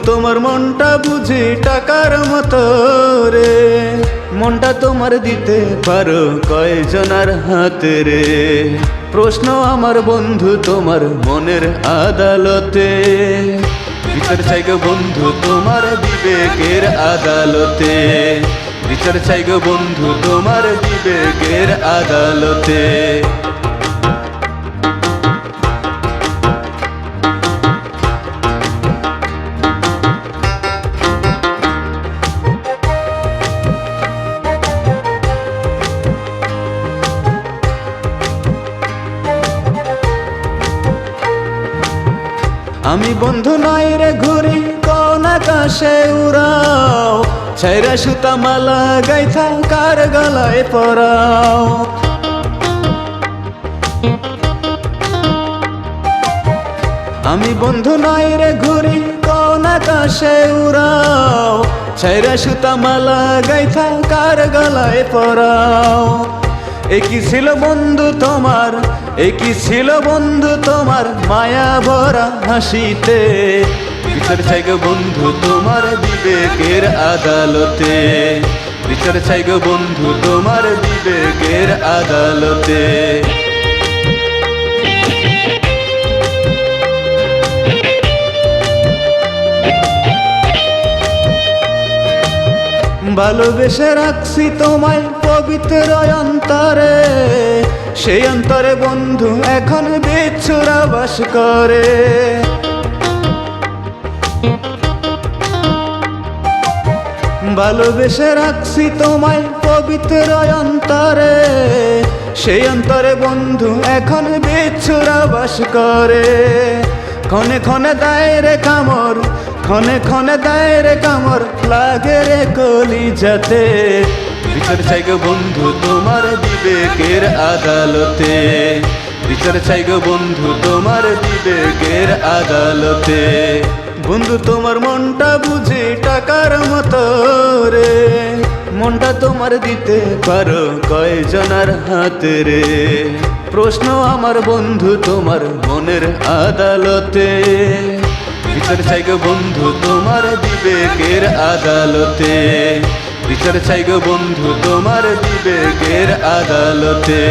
তোমার মনটা বুঝি টাকার মতো রে, মনটা তোমার দিতে পারো কয়জনার হাতে রে। প্রশ্ন আমার বন্ধু তোমার মনের আদালতে, বিচার চাই গো বন্ধু তোমার বিবেকের আদালতে, বিচার চাই গো বন্ধু তোমার বিবেকের আদালতে। আমি বন্ধু নাই রে ঘুরি কোন আকাশে উড়াও, ছাইরা সুতা মালা গাইথা কার গলায় পরাও। আমি বন্ধু নাই রে ঘুরি কোন আকাশে উড়াও, ছাইরা সুতা মালা গাইথা কার গলায় পরাও। একই ছিল বন্ধু তোমার, একই ছিল বন্ধু তোমার মায়া ভরা হাসিতে, বিচার চাই গো বন্ধু তোমার বিবেকের আদালতে, বিচার চাই গো বন্ধু তোমার বিবেকের আদালতে। ভালোবেসে রাখছি তোমায় পবিত্র অন্তরে, সেই অন্তরে বন্ধু এখন বিচ্ছুরা বাস করে। ভালোবেসে রাখছি তোমায় পবিত্র অন্তরে, সেই অন্তরে বন্ধু এখন বিচ্ছুরা বাস করে। ক্ষণে ক্ষণে দেয় রে কামড়, ক্ষণে ক্ষণে দেয় রে কামড় লাগে রে কলিজাতে, বিচার চাই গো বন্ধু তোমার বিবেকের আদালতে, বিচার চাই গো বন্ধু তোমার বিবেকের আদালতে। বন্ধু তোমার মনটা বুঝি টাকার মতো রে, মনটা তোমার দিতে পারো কয়জনার হাতে রে। প্রশ্ন আমার বন্ধু তোমার মনের আদালতে, বিচার চাই গো বন্ধু তোমার বিবেকের আদালতে, বিচার চাই গো বন্ধু তোমার বিবেকের আদালতে।